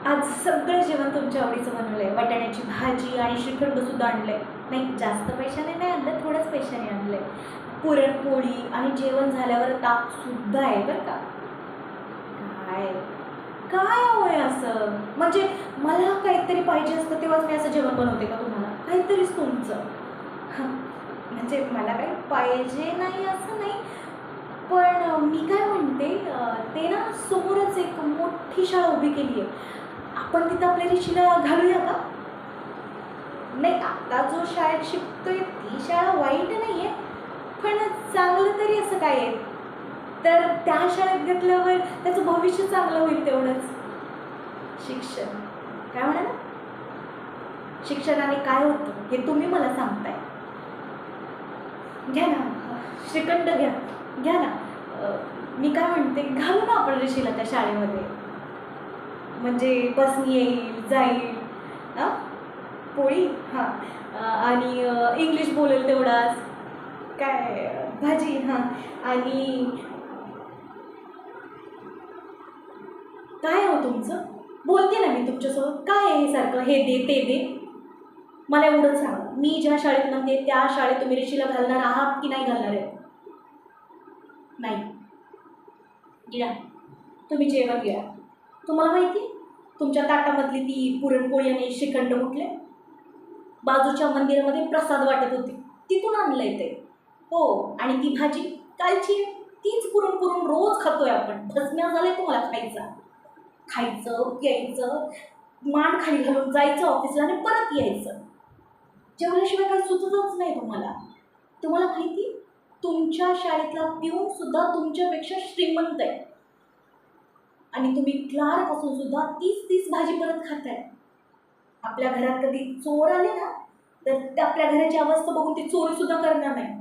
आज सगळं जेवण तुमच्या आवडीचं बनवलं आहे. वाटाण्याची भाजी आणि श्रीखंडसुद्धा आणलं आहे. नाही, जास्त पैशाने नाही आणलं, थोड्याच पैशाने आणलं आहे. पुरणपोळी आणि जेवण झाल्यावर ताकसुद्धा आहे बरं का. काय काय होय असं? म्हणजे मला काहीतरी पाहिजे असतं तेव्हाच मी असं जेवण बनवते का तुम्हाला? काहीतरीच तुमचं. हं, म्हणजे मला काही पाहिजे नाही असं नाही. पण मी काय म्हणते, ते ना समोरच एक मोठी शाळा उभी केली आहे. आपण तिथं आपल्या ऋषीला घालूया का? नाही, आता जो शाळेत शिकतोय ती शाळा वाईट नाही आहे, पण चांगलं तरी असं काय आहे? तर त्या शाळेत घेतल्यावर त्याचं भविष्य चांगलं होईल तेवढंच. शिक्षण काय म्हणाला? शिक्षणाने काय होतं हे तुम्ही मला सांगताय. घ्या ना, श्रीखंड घ्या, घ्या ना. मी काय म्हणते, घालू ना आपण ऋषीला त्या शाळेमध्ये. म्हणजे बसनी येईल, जाईल. हां, पोळी हां, आणि इंग्लिश बोलेल तेवढाच. काय भाजी हां, आणि काय हो तुमचं? बोलते ना मी तुमच्यासोबत. काय आहे हे सारखं हे दे, ते दे? मला एवढंच सांगा, मी ज्या शाळेत म्हणते त्या शाळेत तुम्ही ऋषीला घालणार आहात की नाही घालणार आहे? नाही. घ्या, तुम्ही जेवण घ्या. तुम्हाला माहिती आहे, तुमच्या ताटामधली ती पुरणपोळी आणि श्रीखंड कुठले? बाजूच्या मंदिरामध्ये प्रसाद वाटत होते, तिथून आणलंय ते. हो, आणि ती भाजी कालची आहे. तीच पुरण पुरून रोज खातोय आपण. धसम्या झालाय तुम्हाला खायचा. खायचं, प्यायचं, मान खाली घालून जायचं ऑफिसला आणि परत यायचं. जेवल्याशिवाय काही सुचतच नाही तुम्हाला. तुम्हाला माहिती, तुमच्या शाळेतला पिऊन सुद्धा तुमच्यापेक्षा श्रीमंत आहे. आणि तुम्ही क्लार्क असून सुद्धा तीच तीच भाजी परत खाताय. आपल्या घरात कधी चोर आले ना, तर ते आपल्या घराची अवस्था बघून ते चोरीसुद्धा करणार नाही.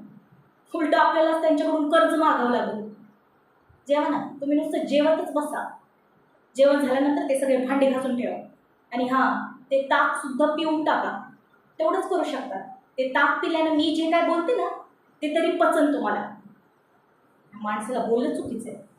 उलटं आपल्याला त्यांच्याकडून कर्ज मागावं लागेल. जेवा ना, तुम्ही नुसतं जेवतच बसा. जेवण झाल्यानंतर ते सगळे भांडे घासून ठेवा. आणि हां, ते ताकसुद्धा पिऊन टाका. तेवढंच करू शकता. ते ताक पिल्यानं मी जे काय बोलते ना, ते तरी पचन तुम्हाला. माणसाला बोलणं चुकीचं आहे.